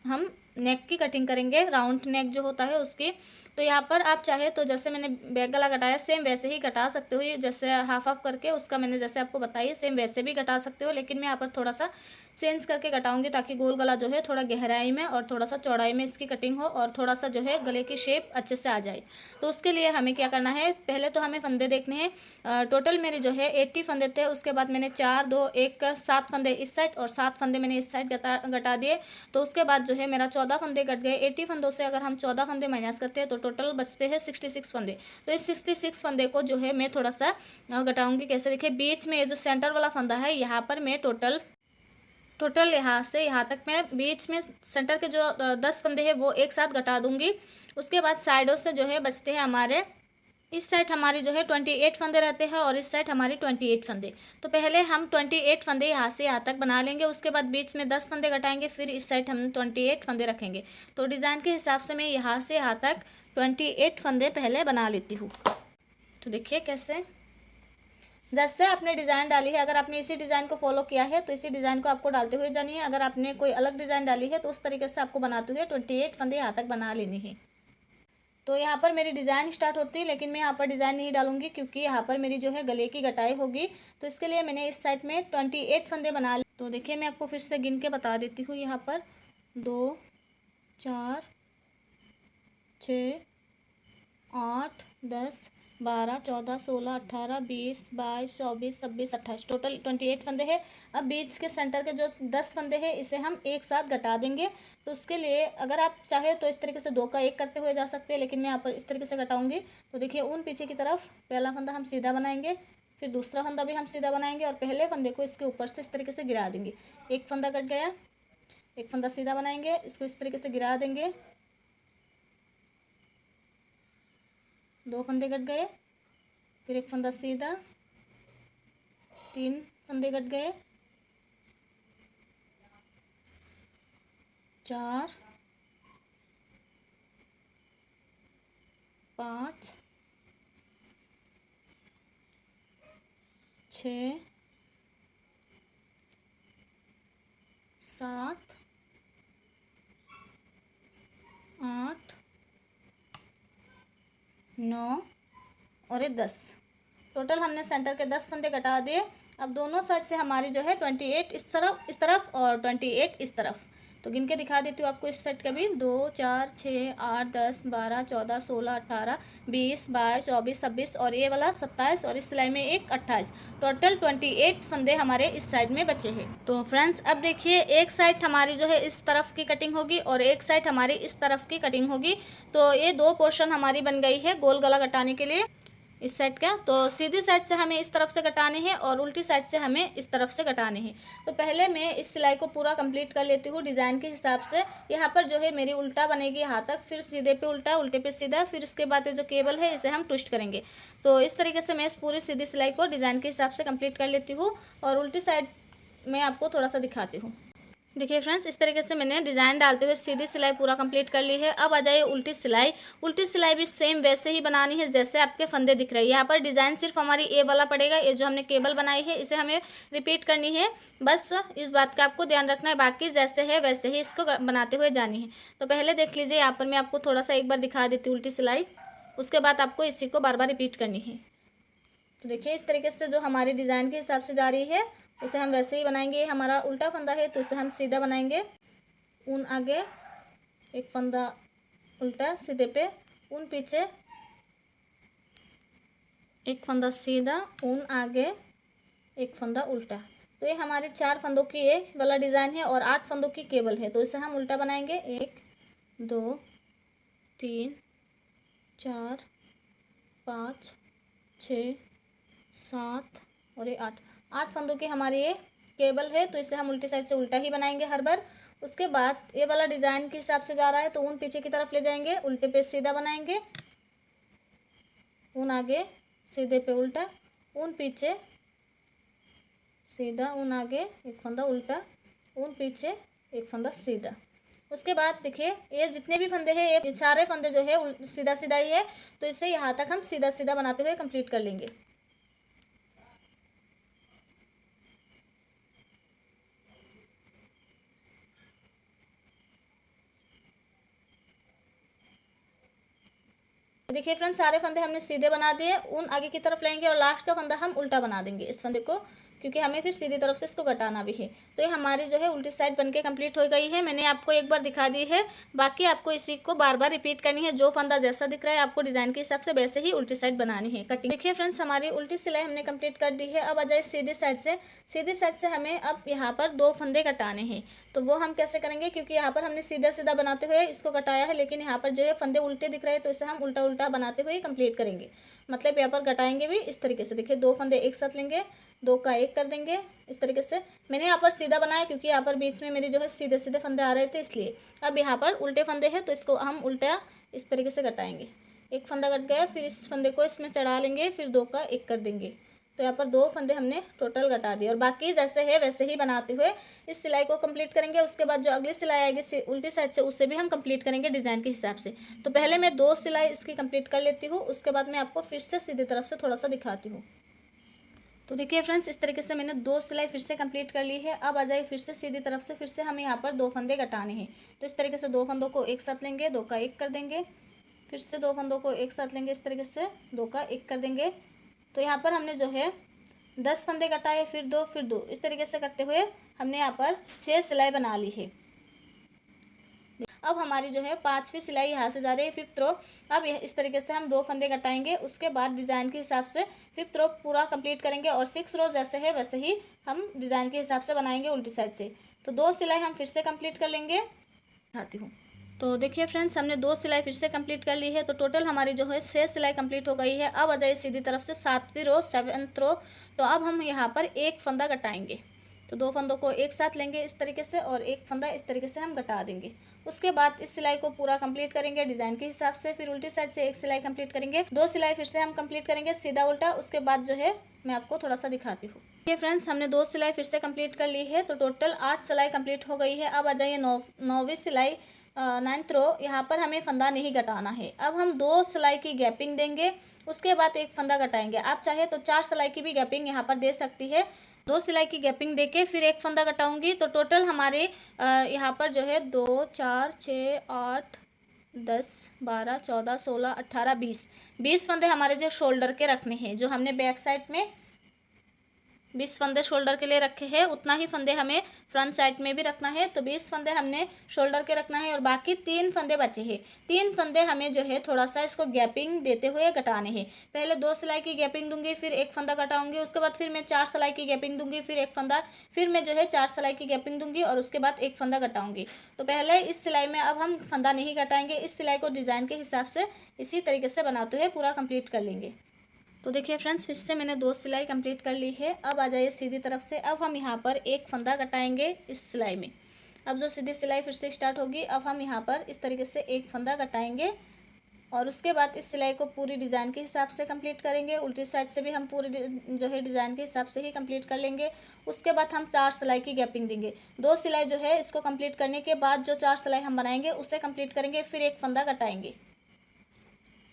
हम नेक की कटिंग करेंगे, राउंड नेक जो होता है उसकी। तो यहाँ पर आप चाहे तो जैसे मैंने बैक गला घटाया सेम वैसे ही घटा सकते हो। जैसे हाफ हाफ करके उसका मैंने जैसे आपको बताई सेम वैसे भी घटा सकते हो, लेकिन मैं यहाँ पर थोड़ा सा चेंज करके घटाऊंगी ताकि गोल गला जो है थोड़ा गहराई में और थोड़ा सा चौड़ाई में इसकी कटिंग हो और थोड़ा सा जो है गले की शेप अच्छे से आ जाए। तो उसके लिए हमें क्या करना है, पहले तो हमें फंदे देखने हैं। टोटल मेरे जो है 80 फंदे थे। उसके बाद मैंने 4 2 1 7 फंदे इस साइड और 7 फंदे मैंने इस साइड घटा दिए। तो उसके बाद जो है मेरा 14 फंदे कट गए। 80 फंदों से अगर हम 14 फंदे माइनस करते हैं तो टोटल बचते हैं 66 फंदे। तो इस 66 फंदे को जो है मैं थोड़ा सा घटाऊंगी। कैसे, देखिए बीच में ये जो सेंटर वाला फंदा है यहाँ पर मैं टोटल यहाँ से यहाँ तक मैं बीच में सेंटर के जो 10 फंदे हैं वो एक साथ घटा दूंगी। उसके बाद साइडों से जो है बचते हैं हमारे, इस साइड हमारी जो है 28 फंदे रहते हैं और इस साइड हमारी 28 फंदे। तो पहले हम 28 फंदे यहाँ से यहाँ तक बना लेंगे। उसके बाद बीच में 10 फंदे घटाएंगे, फिर इस साइड हम 28 फंदे रखेंगे। तो डिज़ाइन के हिसाब से मैं यहाँ से यहाँ तक 28 फंदे पहले बना लेती हूँ। तो देखिए कैसे, जैसे आपने डिज़ाइन डाली है, अगर आपने इसी डिज़ाइन को फॉलो किया है तो इसी डिज़ाइन को आपको डालते हुए जानी है। अगर आपने कोई अलग डिज़ाइन डाली है तो उस तरीके से आपको बनाते हुए 28 फंदे यहाँ तक बना लेनी है। तो यहाँ पर मेरी डिज़ाइन स्टार्ट होती है, लेकिन मैं यहाँ पर डिज़ाइन नहीं डालूंगी क्योंकि यहाँ पर मेरी जो है गले की कटाई होगी। तो इसके लिए मैंने इस साइड में 28 फंदे बना लिए। तो देखिए मैं आपको फिर से गिन के बता देती हूँ। यहाँ पर 2 4 6 8 10 12 14 16 18 20 22 24 26 28 टोटल 28 फंदे हैं। अब बीच के सेंटर के जो 10 फंदे हैं इसे हम एक साथ घटा देंगे। तो उसके लिए अगर आप चाहे तो इस तरीके से 2 का 1 करते हुए जा सकते हैं, लेकिन मैं यहाँ पर इस तरीके से घटाऊंगी। तो देखिए ऊन पीछे की तरफ पहला फंदा हम सीधा बनाएंगे, फिर दूसरा फंदा भी हम सीधा बनाएंगे और पहले फंदे को इसके ऊपर से इस तरीके से गिरा देंगे। एक फंदा कट गया, एक फंदा सीधा बनाएंगे, इसको इस तरीके से गिरा देंगे, दो फंदे कट गए, फिर एक फंदा सीधा, तीन फंदे कट गए, चार, पाँच, छः, सात, आठ, 9 और ये 10। टोटल हमने सेंटर के 10 फंदे कटा दिए। अब दोनों साइड से हमारी जो है 28 इस तरफ और 28 इस तरफ। तो गिन के दिखा देती हूँ आपको इस साइड का भी। 2 4 6 8 10 12 14 16 18 20 22 24 26 और ये वाला 27 और इस सिलाई में एक 28। टोटल 28 फंदे हमारे इस साइड में बचे हैं। तो फ्रेंड्स अब देखिए, एक साइड हमारी जो है इस तरफ की कटिंग होगी और एक साइड हमारी इस तरफ की कटिंग होगी। तो ये दो पोर्शन हमारी बन गई है गोल गला कटाने के लिए इस साइड का। तो सीधी साइड से हमें इस तरफ से कटाने हैं और उल्टी साइड से हमें इस तरफ से कटाने हैं। तो पहले मैं इस सिलाई को पूरा कंप्लीट कर लेती हूँ डिज़ाइन के हिसाब से। यहाँ पर जो है मेरी उल्टा बनेगी यहाँ तक, फिर सीधे पे उल्टा, उल्टे पे सीधा, फिर इसके बाद ये जो केबल है इसे हम ट्विस्ट करेंगे। तो इस तरीके से मैं इस पूरी सीधी सिलाई को डिज़ाइन के हिसाब से कंप्लीट कर लेती हूँ और उल्टी साइड में आपको थोड़ा सा दिखाती हूँ। देखिए फ्रेंड्स, इस तरीके से मैंने डिज़ाइन डालते हुए सीधी सिलाई पूरा कंप्लीट कर ली है। अब आ जाइए उल्टी सिलाई। उल्टी सिलाई भी सेम वैसे ही बनानी है जैसे आपके फंदे दिख रहे हैं। यहाँ पर डिज़ाइन सिर्फ हमारी ए वाला पड़ेगा, ये जो हमने केबल बनाई है इसे हमें रिपीट करनी है। बस इस बात का आपको ध्यान रखना है, बाकी जैसे है वैसे ही इसको बनाते हुए जानी है। तो पहले देख लीजिए, यहाँ पर मैं आपको थोड़ा सा एक बार दिखा देती हूँ उल्टी सिलाई, उसके बाद आपको इसी को बार बार रिपीट करनी है। तो देखिए इस तरीके से जो हमारी डिज़ाइन के हिसाब से जा रही है इसे हम वैसे ही बनाएंगे। हमारा उल्टा फंदा है तो इसे हम सीधा बनाएंगे, ऊन आगे, एक फंदा उल्टा सीधे पे, ऊन पीछे, एक फंदा सीधा, ऊन आगे, एक फंदा उल्टा। तो ये हमारे 4 फंदों की ये वाला डिज़ाइन है और 8 फंदों की केबल है। तो इसे हम उल्टा बनाएंगे, 1 2 3 4 5 6 7 और ये 8 फंदों की हमारी ये केबल है। तो इसे हम उल्टी साइड से उल्टा ही बनाएंगे हर बार। उसके बाद ये वाला डिज़ाइन के हिसाब से जा रहा है तो ऊन पीछे की तरफ ले जाएंगे, उल्टे पे सीधा बनाएंगे, ऊन आगे, सीधे पे उल्टा, ऊन पीछे सीधा, ऊन आगे, एक फंदा उल्टा, ऊन पीछे, एक फंदा सीधा। उसके बाद देखिए ये जितने भी फंदे हैं ये सारे फंदे जो है सीधा सीधा ही है। तो इसे यहाँ तक हम सीधा सीधा बनाते हुए कंप्लीट कर लेंगे। देखिए फ्रेंड्स, सारे फंदे हमने सीधे बना दिए, ऊन आगे की तरफ लेंगे और लास्ट का फंदा हम उल्टा बना देंगे इस फंदे को, क्योंकि हमें फिर सीधी तरफ से इसको घटाना भी है। तो ये हमारी जो है उल्टी साइड बनके कंप्लीट हो गई है। मैंने आपको एक बार दिखा दी है, बाकी आपको इसी को बार बार रिपीट करनी है। जो फंदा जैसा दिख रहा है आपको डिज़ाइन के हिसाब से वैसे ही उल्टी साइड बनानी है कटिंग। देखिए फ्रेंड्स, हमारी उल्टी सिलाई हमने कंप्लीट कर दी है। अब आ जाए सीधी साइड से। सीधी साइड से हमें अब यहाँ पर 2 फंदे कटाने हैं। तो वो हम कैसे करेंगे, क्योंकि यहाँ पर हमने सीधा सीधा बनाते हुए इसको कटाया है, लेकिन यहाँ पर जो है फंदे उल्टे दिख रहे हैं तो इसे हम उल्टा उल्टा बनाते हुए कंप्लीट करेंगे। मतलब यहाँ पर घटाएंगे भी इस तरीके से। देखिए 2 फंदे एक साथ लेंगे, 2 का 1 कर देंगे इस तरीके से। मैंने यहाँ पर सीधा बनाया क्योंकि यहाँ पर बीच में मेरी जो है सीधे सीधे फंदे आ रहे थे इसलिए। अब यहाँ पर उल्टे फंदे हैं तो इसको हम उल्टा इस तरीके से घटाएंगे। एक फंदा कट गया, फिर इस फंदे को इसमें चढ़ा लेंगे, फिर 2 का 1 कर देंगे। तो यहाँ पर 2 फंदे हमने टोटल घटा दिए और बाकी जैसे है वैसे ही बनाते हुए इस सिलाई को कंप्लीट करेंगे। उसके बाद जो अगली सिलाई आएगी उल्टी साइड से उससे भी हम कंप्लीट करेंगे डिज़ाइन के हिसाब से। तो पहले मैं 2 सिलाई इसकी कंप्लीट कर लेती हूँ, उसके बाद मैं आपको फिर से सीधी तरफ से थोड़ा सा दिखाती हूँ। तो देखिए फ्रेंड्स, इस तरीके से मैंने 2 सिलाई फिर से कंप्लीट कर ली है। अब आ जाए फिर से सीधी तरफ से, फिर से हम यहाँ पर 2 फंदे घटाने हैं। तो इस तरीके से 2 फंदों को एक साथ लेंगे, 2 का 1 कर देंगे, फिर से 2 फंदों को एक साथ लेंगे इस तरीके से, 2 का 1 कर देंगे। तो यहाँ पर हमने जो है 10 फंदे घटाए, फिर 2, फिर 2, इस तरीके से करते हुए हमने यहाँ पर 6 सिलाई बना ली है। अब हमारी जो है 5वीं सिलाई यहाँ से जा रही है 5th रो। अब इस तरीके से हम 2 फंदे घटाएंगे, उसके बाद डिज़ाइन के हिसाब से 5th रो पूरा कंप्लीट करेंगे और 6 रो जैसे है वैसे ही हम डिज़ाइन के हिसाब से बनाएंगे उल्टी साइड से। तो 2 सिलाई हम फिर से कंप्लीट कर लेंगे, दिखाती हूँ। तो देखिए फ्रेंड्स, हमने 2 सिलाई फिर से कंप्लीट कर ली है। तो टोटल हमारी जो है 6 सिलाई कंप्लीट हो गई है। अब आ जाइए सीधी तरफ से 7वीं रो 7th रो। तो अब हम यहाँ पर एक फंदा घटाएंगे। तो 2 फंदों को एक साथ लेंगे इस तरीके से और एक फंदा इस तरीके से हम घटा देंगे। उसके बाद इस सिलाई को पूरा कंप्लीट करेंगे डिज़ाइन के हिसाब से। फिर उल्टी साइड से एक सिलाई कंप्लीट करेंगे, 2 सिलाई फिर से हम कंप्लीट करेंगे सीधा उल्टा। उसके बाद जो है मैं आपको थोड़ा सा दिखाती हूँ। ये फ्रेंड्स, हमने 2 सिलाई फिर से कंप्लीट कर ली है। तो टोटल 8 सिलाई कंप्लीट हो गई है। अब आ जाइए 9वीं सिलाई 9th रो। यहाँ पर हमें फंदा नहीं घटाना है। अब हम 2 सिलाई की गैपिंग देंगे, उसके बाद एक फंदा घटाएंगे। आप चाहे तो 4 सिलाई की भी गैपिंग यहाँ पर दे सकती है। 2 सिलाई की गैपिंग देके फिर एक फंदा घटाऊंगी। तो टोटल हमारे यहाँ पर जो है 2 4 6 8 10 12 14 16 18 20 फंदे हमारे जो शोल्डर के रखने हैं। जो हमने बैक साइड में 20 फंदे शोल्डर के लिए रखे हैं, उतना ही फंदे हमें फ्रंट साइड में भी रखना है। तो 20 फंदे हमने शोल्डर के रखना है और बाकी 3 फंदे बचे हैं। 3 फंदे हमें जो है थोड़ा सा इसको गैपिंग देते हुए घटाने हैं। पहले 2 सिलाई की गैपिंग दूंगी, फिर एक फंदा घटाऊंगी। उसके बाद फिर मैं 4 सिलाई की गैपिंग दूंगी, फिर एक फंदा, फिर मैं जो है 4 सिलाई की गैपिंग दूंगी और उसके बाद एक फंदा घटाऊंगी। तो पहले इस सिलाई में अब हम फंदा नहीं घटाएंगे। इस सिलाई को डिज़ाइन के हिसाब से इसी तरीके से बनाते हुए पूरा कंप्लीट कर लेंगे। तो देखिए फ्रेंड्स, फिर से मैंने 2 सिलाई कंप्लीट कर ली है। अब आ जाइए सीधी तरफ से। अब हम यहाँ पर एक फंदा घटाएंगे इस सिलाई में। अब जो सीधी सिलाई फिर से स्टार्ट होगी, अब हम यहाँ पर इस तरीके से एक फंदा घटाएंगे और उसके बाद इस सिलाई को पूरी डिज़ाइन के हिसाब से कंप्लीट करेंगे। उल्टी साइड से भी हम पूरी जो है डिज़ाइन के हिसाब से ही कंप्लीट कर लेंगे। उसके बाद हम 4 सिलाई की गैपिंग देंगे। 2 सिलाई जो है इसको कंप्लीट करने के बाद जो 4 सिलाई हम बनाएंगे उसे कंप्लीट करेंगे, फिर एक फंदा घटाएंगे।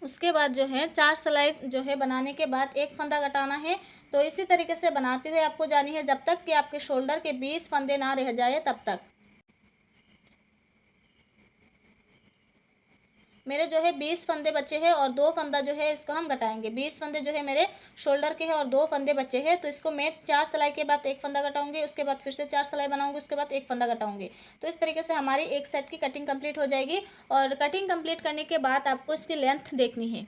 उसके बाद जो है 4 सिलाई जो है बनाने के बाद एक फंदा घटाना है। तो इसी तरीके से बनाते हुए आपको जानी है जब तक कि आपके शोल्डर के 20 फंदे ना रह जाए तब तक। मेरे जो है 20 फंदे बचे हैं और 2 फंदा जो है इसको हम घटाएंगे। 20 फंदे जो है मेरे शोल्डर के हैं और 2 फंदे बचे हैं। तो इसको मैं 4 सिलाई के बाद एक फंदा घटाऊंगी, उसके बाद फिर से 4 सिलाई बनाऊंगी, उसके बाद एक फंदा घटाऊंगी। तो इस तरीके से हमारी एक सेट की कटिंग कंप्लीट हो जाएगी। और कटिंग कंप्लीट करने के बाद आपको इसकी लेंथ देखनी है।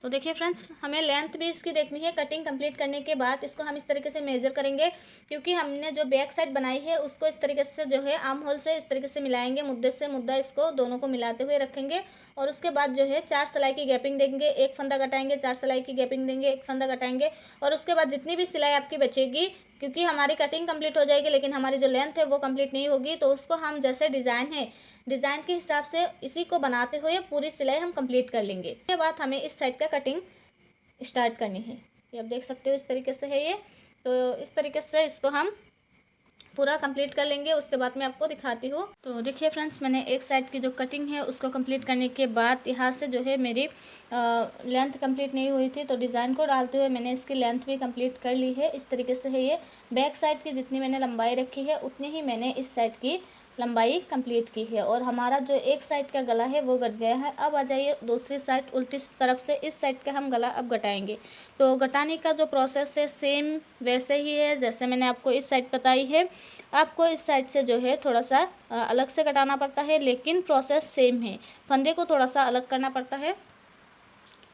तो देखिए फ्रेंड्स, हमें लेंथ भी इसकी देखनी है। कटिंग कंप्लीट करने के बाद इसको हम इस तरीके से मेज़र करेंगे, क्योंकि हमने जो बैक साइड बनाई है उसको इस तरीके से जो है आर्म होल से इस तरीके से मिलाएंगे, मुद्दे से मुद्दा इसको दोनों को मिलाते हुए रखेंगे। और उसके बाद जो है 4 सिलाई की गैपिंग देंगे, एक फंदा घटाएंगे, 4 सिलाई की गैपिंग देंगे, एक फंदा घटाएंगे। और उसके बाद जितनी भी सिलाई आपकी बचेगी, क्योंकि हमारी कटिंग कंप्लीट हो जाएगी लेकिन हमारी जो लेंथ है वो कंप्लीट नहीं होगी, तो उसको हम जैसे डिज़ाइन है डिज़ाइन के हिसाब से इसी को बनाते हुए पूरी सिलाई हम कंप्लीट कर लेंगे। उसके बाद हमें इस साइड का कटिंग स्टार्ट करनी है। ये आप देख सकते हो इस तरीके से है ये। तो इस तरीके से इसको हम पूरा कंप्लीट कर लेंगे। उसके बाद मैं आपको दिखाती हूँ। तो देखिए फ्रेंड्स, मैंने एक साइड की जो कटिंग है उसको कंप्लीट करने के बाद यहाँ से जो है मेरी लेंथ कंप्लीट नहीं हुई थी, तो डिज़ाइन को डालते हुए मैंने इसकी लेंथ भी कंप्लीट कर ली है। इस तरीके से है ये। बैक साइड की जितनी मैंने लंबाई रखी है उतनी ही मैंने इस साइड की लंबाई कंप्लीट की है। और हमारा जो एक साइड का गला है वो घट गया है। अब आ जाइए दूसरी साइड उल्टी तरफ से इस साइड का हम गला अब घटाएंगे। तो घटाने का जो प्रोसेस है सेम वैसे ही है जैसे मैंने आपको इस साइड बताई है। आपको इस साइड से जो है थोड़ा सा अलग से घटाना पड़ता है, लेकिन प्रोसेस सेम है। फंदे को थोड़ा सा अलग करना पड़ता है,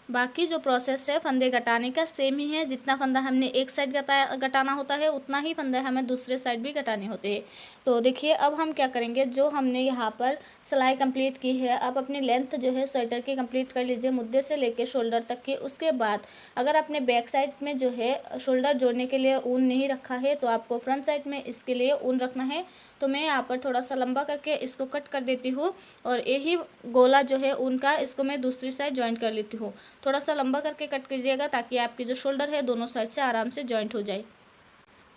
बाकी जो प्रोसेस है फंदे घटाने का सेम ही है। जितना फंदा हमने एक साइड घटाना होता है उतना ही फंदे हमें दूसरे साइड भी घटाने होते हैं। तो देखिए अब हम क्या करेंगे, जो हमने यहाँ पर सिलाई कंप्लीट की है, अब अपनी लेंथ जो है स्वेटर की कंप्लीट कर लीजिए मुद्दे से लेके शोल्डर तक की। उसके बाद अगर आपने बैक साइड में जो है शोल्डर जोड़ने के लिए ऊन नहीं रखा है तो आपको फ्रंट साइड में इसके लिए ऊन रखना है। तो मैं यहाँ पर थोड़ा सा लंबा करके इसको कट कर देती हूँ और यही गोला जो है ऊन का इसको मैं दूसरी साइड जॉइंट कर लेती हूँ। थोड़ा सा लंबा करके कट कीजिएगा ताकि आपकी जो शोल्डर है दोनों साइड से आराम से जॉइंट हो जाए।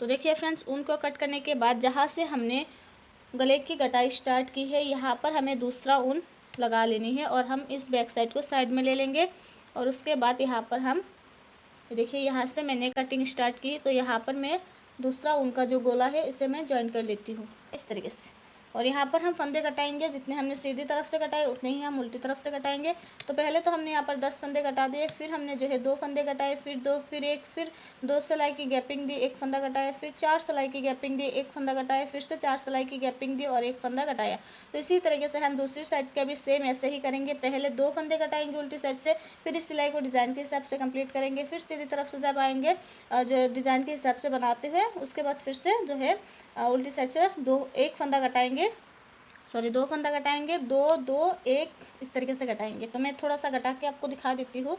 तो देखिए फ्रेंड्स, ऊन को कट करने के बाद जहाँ से हमने गले की कटाई स्टार्ट की है यहाँ पर हमें दूसरा ऊन लगा लेनी है और हम इस बैक साइड को साइड में ले लेंगे। और उसके बाद यहाँ पर हम देखिए यहाँ से मैंने कटिंग स्टार्ट की, तो यहाँ पर मैं दूसरा ऊन का जो गोला है इसे मैं जॉइन कर लेती हूँ इस तरीके से। और यहाँ पर हम फंदे कटाएंगे, जितने हमने सीधी तरफ से कटाए उतने ही हम उल्टी तरफ से कटाएंगे। तो पहले तो हमने यहाँ पर 10 फंदे कटा दिए, फिर हमने जो है 2 फंदे कटाए, फिर 2, फिर 1, फिर 2 सिलाई की गैपिंग दी, एक फंदा कटाया, फिर 4 सिलाई की गैपिंग दी, एक फंदा कटाया, फिर से 4 सिलाई की गैपिंग दी और एक फंदा कटाया। तो इसी तरीके से हम दूसरी साइड का भी सेम ऐसे ही करेंगे। पहले 2 फंदे कटाएंगे उल्टी साइड से, फिर इस सिलाई को डिज़ाइन के हिसाब से कंप्लीट करेंगे, फिर सीधी तरफ से जब आएंगे जो डिज़ाइन के हिसाब से बनाते हुए उसके बाद फिर से जो है उल्टी साइड से एक फंदा कटाएंगे सॉरी 2 फंदा घटाएंगे, 2 2 1 इस तरीके से घटाएंगे। तो मैं थोड़ा सा घटा के आपको दिखा देती हूँ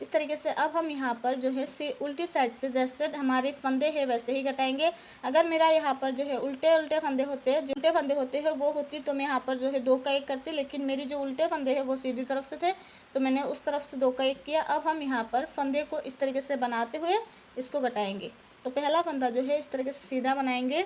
इस तरीके से। अब हम यहाँ पर जो है उल्टी साइड से जैसे हमारे फंदे हैं वैसे ही घटाएंगे। अगर मेरा यहाँ पर जो है उल्टे उल्टे फंदे होते हैं, जो उल्टे फंदे होते हैं वो होती तो मैं यहाँ पर जो है 2 का 1 करती, लेकिन मेरी जो उल्टे फंदे हैं वो सीधी तरफ से थे तो मैंने उस तरफ से 2 का 1 किया। अब हम यहाँ पर फंदे को इस तरीके से बनाते हुए इसको घटाएंगे। तो पहला फंदा जो है इस तरीके से सीधा बनाएंगे,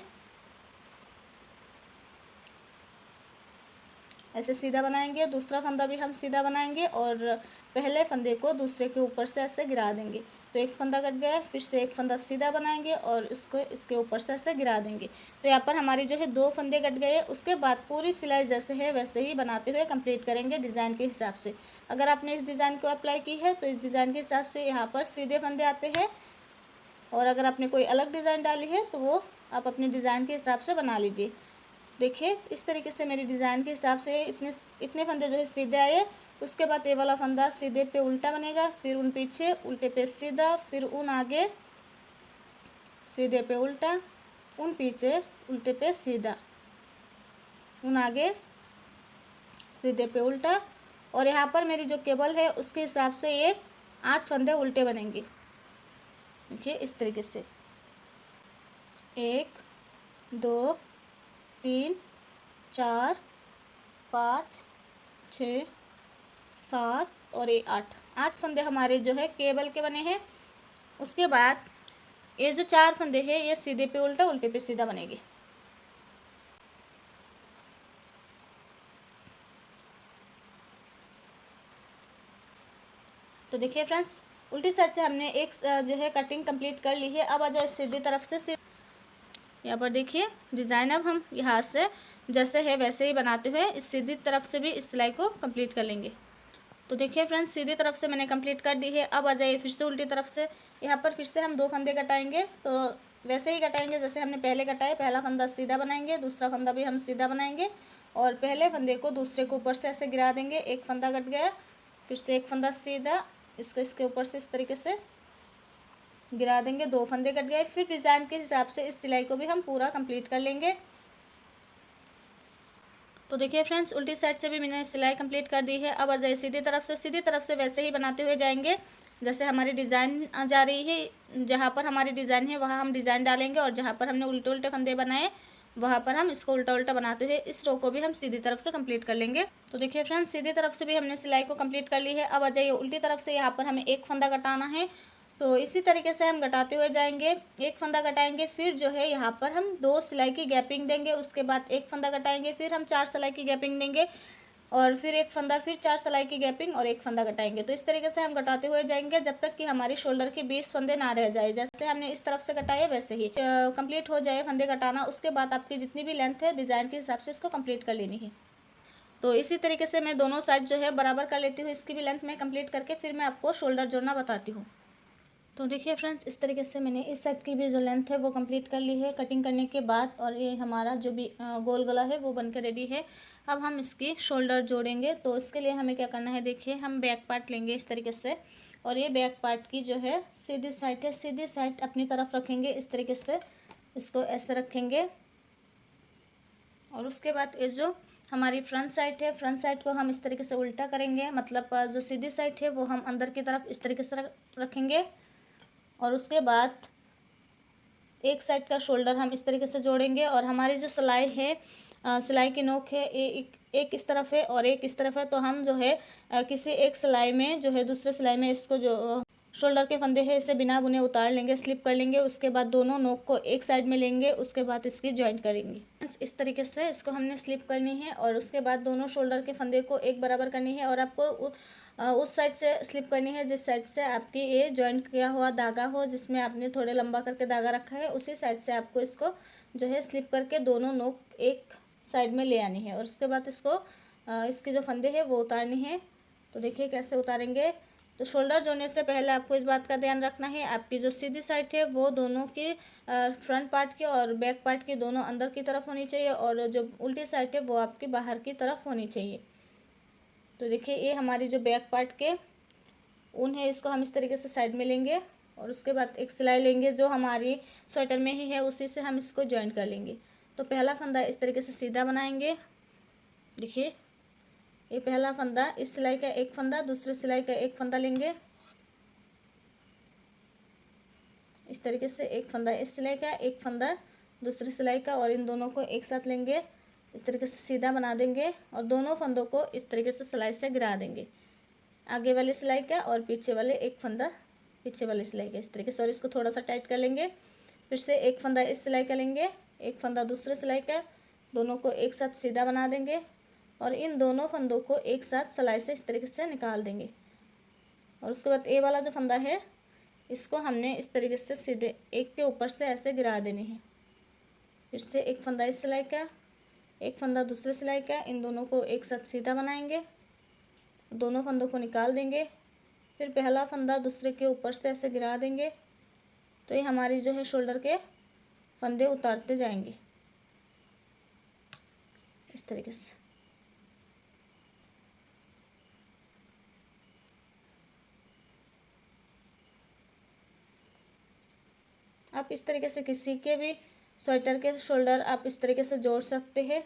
ऐसे सीधा बनाएंगे। दूसरा फंदा भी हम सीधा बनाएंगे और पहले फंदे को दूसरे के ऊपर से ऐसे गिरा देंगे। तो एक फंदा कट गया, फिर से एक फंदा सीधा बनाएंगे और इसको इसके ऊपर से ऐसे गिरा देंगे। तो यहाँ पर हमारी जो है 2 फंदे कट गए। उसके बाद पूरी सिलाई जैसे है वैसे ही बनाते हुए कंप्लीट करेंगे डिज़ाइन के हिसाब से। अगर आपने इस डिज़ाइन को अप्लाई की है तो इस डिज़ाइन के हिसाब से यहाँ पर सीधे फंदे आते हैं, और अगर आपने कोई अलग डिज़ाइन डाली है तो वो आप अपने डिज़ाइन के हिसाब से बना लीजिए। देखिए इस तरीके से मेरी डिज़ाइन के हिसाब से इतने फंदे जो है सीधे आए। उसके बाद ये वाला फंदा सीधे पे उल्टा बनेगा, फिर उन पीछे, उल्टे पे सीधा, फिर उन आगे, सीधे पे उल्टा, उन पीछे, उल्टे पे सीधा, उन आगे, सीधे पे उल्टा। और यहाँ पर मेरी जो केबल है उसके हिसाब से ये 8 फंदे उल्टे बनेंगे। देखिए इस तरीके से 1 2 3 4 5 6 7 और ये 8 फंदे हमारे जो है केबल के बने हैं। उसके बाद ये जो 4 फंदे हैं ये सीधे पे उल्टा, उल्टे पे सीधा बनेंगे। तो देखिए फ्रेंड्स, उल्टी साइड से हमने एक जो है कटिंग कंप्लीट कर ली है। अब आ जाए सीधी तरफ से। यहाँ पर देखिए डिज़ाइन अब हम यहाँ से जैसे है वैसे ही बनाते हुए इस सीधी तरफ से भी इस सिलाई को कंप्लीट कर लेंगे। तो देखिए फ्रेंड्स, सीधी तरफ से मैंने कंप्लीट कर दी है। अब आ जाइए फिर से उल्टी तरफ से। यहाँ पर फिर से हम 2 फंदे कटाएंगे, तो वैसे ही कटाएंगे जैसे हमने पहले कटाए। पहला फंदा सीधा बनाएंगे, दूसरा फंदा भी हम सीधा बनाएंगे और पहले फंदे को दूसरे के ऊपर से ऐसे गिरा देंगे। एक फंदा कट गया, फिर से एक फंदा सीधा, इसको इसके ऊपर से इस तरीके से गिरा देंगे। 2 फंदे कट गए। फिर डिज़ाइन के हिसाब से इस सिलाई को भी हम पूरा कंप्लीट कर लेंगे। तो देखिए फ्रेंड्स, उल्टी साइड से भी मैंने सिलाई कंप्लीट कर दी है। अब आ जाए सीधी तरफ से। सीधी तरफ से वैसे ही बनाते हुए जाएंगे जैसे हमारी डिज़ाइन जा रही है। जहाँ पर हमारी डिज़ाइन है वहाँ हम डिज़ाइन डालेंगे और जहाँ पर हमने उल्टे उल्टे फंदे बनाए वहाँ पर हम इसको उल्टा उल्टा बनाते हुए इस रो को भी हम सीधी तरफ से कंप्लीट कर लेंगे। तो देखिए फ्रेंड्स, सीधी तरफ से भी हमने सिलाई को कंप्लीट कर ली है। अब आ जाइए उल्टी तरफ से। यहाँ पर हमें एक फंदा कटाना है, तो इसी तरीके से हम घटाते हुए जाएंगे। एक फंदा घटाएंगे, फिर जो है यहाँ पर हम 2 सिलाई की गैपिंग देंगे। उसके बाद एक फंदा घटाएंगे, फिर हम 4 सिलाई की गैपिंग देंगे और फिर एक फंदा, फिर 4 सिलाई की गैपिंग और एक फंदा घटाएंगे। तो इस तरीके से हम घटाते हुए जाएंगे जब तक कि हमारी शोल्डर के 20 फंदे ना रह जाए। जैसे हमने इस तरफ से घटाए वैसे ही कंप्लीट हो जाए फंदे घटाना। उसके बाद आपकी जितनी भी लेंथ है डिज़ाइन के हिसाब से इसको कंप्लीट कर लेनी है। तो इसी तरीके से मैं दोनों साइड जो है बराबर कर लेती हूँ। इसकी भी लेंथ मैं कंप्लीट करके फिर मैं आपको शोल्डर जोड़ना बताती हूँ। तो देखिए फ्रेंड्स, इस तरीके से मैंने इस सेट की भी जो लेंथ है वो कंप्लीट कर ली है कटिंग करने के बाद। और ये हमारा जो भी गोल गला है वो बनकर रेडी है। अब हम इसकी शोल्डर जोड़ेंगे। तो इसके लिए हमें क्या करना है, देखिए हम बैक पार्ट लेंगे इस तरीके से और ये बैक पार्ट की जो है सीधी साइड है, सीधी साइड अपनी तरफ रखेंगे इस तरीके से। इसको ऐसे रखेंगे और उसके बाद ये जो हमारी फ्रंट साइड है, फ्रंट साइड को हम इस तरीके से उल्टा करेंगे। मतलब जो सीधी साइड है वो हम अंदर की तरफ इस तरीके से रखेंगे और उसके बाद एक साइड का शोल्डर हम इस तरीके से जोड़ेंगे। और हमारी जो सिलाई है, सिलाई की नोक है एक इस तरफ है और एक इस तरफ है। तो हम जो है किसी एक सिलाई में जो है दूसरे सिलाई में इसको जो शोल्डर के फंदे हैं इसे बिना बुने उतार लेंगे, स्लिप कर लेंगे। उसके बाद दोनों नोक को एक साइड में लेंगे, उसके बाद इसकी जॉइंट करेंगे। इस तरीके से इसको हमने स्लिप करनी है और उसके बाद दोनों शोल्डर के फंदे को एक बराबर करनी है और आपको उस साइड से स्लिप करनी है जिस साइड से आपकी ये जॉइंट किया हुआ धागा हो, जिसमें आपने थोड़े लंबा करके धागा रखा है उसी साइड से आपको इसको जो है स्लिप करके दोनों नोक एक साइड में ले आनी है। और उसके बाद इसको इसके जो फंदे हैं वो उतारनी है। तो देखिए कैसे उतारेंगे। तो शोल्डर जोड़ने से पहले आपको इस बात का ध्यान रखना है, आपकी जो सीधी साइड है वो दोनों की फ्रंट पार्ट की और बैक पार्ट की दोनों अंदर की तरफ होनी चाहिए और जो उल्टी साइड है वो आपकी बाहर की तरफ होनी चाहिए। तो देखिए ये हमारी जो बैक पार्ट के ऊन है इसको हम इस तरीके से साइड में लेंगे और उसके बाद एक सिलाई लेंगे जो हमारी स्वेटर में ही है, उसी से हम इसको जॉइन कर लेंगे। तो पहला फंदा इस तरीके से सीधा बनाएंगे देखिए ये पहला फंदा, इस सिलाई का एक फंदा, दूसरे सिलाई का एक फंदा लेंगे। इस तरीके से एक फंदा इस सिलाई का, एक फंदा दूसरी सिलाई का, और इन दोनों को एक साथ लेंगे। इस तरीके से सीधा बना देंगे और दोनों फंदों को इस तरीके से सिलाई से गिरा देंगे। आगे वाले सिलाई का और पीछे वाले एक फंदा पीछे वाले सिलाई का, इस तरीके से। और इसको थोड़ा सा टाइट कर लेंगे। फिर से एक फंदा इस सिलाई का लेंगे, एक फंदा दूसरे सिलाई का, दोनों को एक साथ सीधा बना देंगे और इन दोनों फंदों को एक साथ सिलाई से इस तरीके से निकाल देंगे। और उसके बाद ए वाला जो फंदा है इसको हमने इस तरीके से सीधे एक के ऊपर से ऐसे गिरा देने हैं। फिर से एक फंदा इस सिलाई का, एक फंदा दूसरे सिलाई का, इन दोनों को एक साथ सीधा बनाएंगे, दोनों फंदों को निकाल देंगे। फिर पहला फंदा दूसरे के ऊपर से ऐसे गिरा देंगे। तो ये हमारी जो है शोल्डर के फंदे उतारते जाएंगे इस तरीके से। आप इस तरीके से किसी के भी स्वेटर के शोल्डर आप इस तरीके से जोड़ सकते हैं।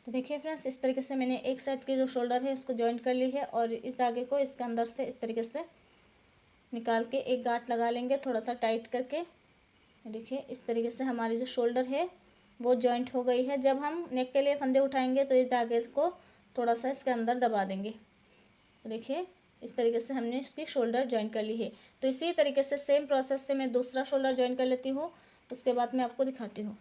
तो देखिए फ्रेंड्स, इस तरीके से मैंने एक साइड की जो शोल्डर है उसको जॉइंट कर ली है और इस धागे को इसके अंदर से इस तरीके से निकाल के एक गांठ लगा लेंगे थोड़ा सा टाइट करके। देखिए इस तरीके से हमारी जो शोल्डर है वो जॉइंट हो गई है। जब हम नेक के लिए फंदे उठाएंगे तो इस धागे को थोड़ा सा इसके अंदर दबा देंगे। तो देखिए इस तरीके से हमने इसकी शोल्डर जॉइन कर ली है। तो इसी तरीके से सेम प्रोसेस से मैं दूसरा शोल्डर जॉइन कर लेती हूँ, उसके बाद मैं आपको दिखाती हूँ।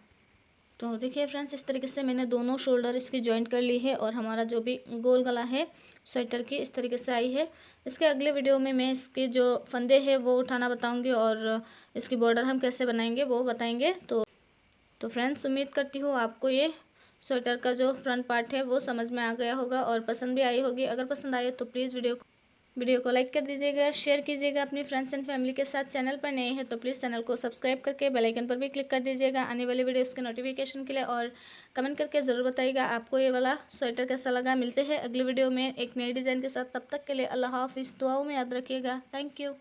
तो देखिए फ्रेंड्स, इस तरीके से मैंने दोनों शोल्डर इसकी जॉइंट कर ली है और हमारा जो भी गोल गला है स्वेटर की इस तरीके से आई है। इसके अगले वीडियो में मैं इसके जो फंदे हैं वो उठाना बताऊंगी और इसकी बॉर्डर हम कैसे बनाएंगे वो बताएंगे। तो फ्रेंड्स, उम्मीद करती हूँ आपको ये स्वेटर का जो फ्रंट पार्ट है वो समझ में आ गया होगा और पसंद भी आई होगी। अगर पसंद आए तो प्लीज़ वीडियो को लाइक कर दीजिएगा, शेयर कीजिएगा अपनी फ्रेंड्स एंड फैमिली के साथ। चैनल पर नए हैं तो प्लीज़ चैनल को सब्सक्राइब करके बेल आइकन पर भी क्लिक कर दीजिएगा आने वाले वीडियोस के नोटिफिकेशन के लिए। और कमेंट करके ज़रूर बताइएगा आपको ये वाला स्वेटर कैसा लगा। मिलते हैं अगली वीडियो में एक नई डिज़ाइन के साथ। तब तक के लिए अल्लाह हाफिज़। दुआओं में याद रखिएगा। Thank you.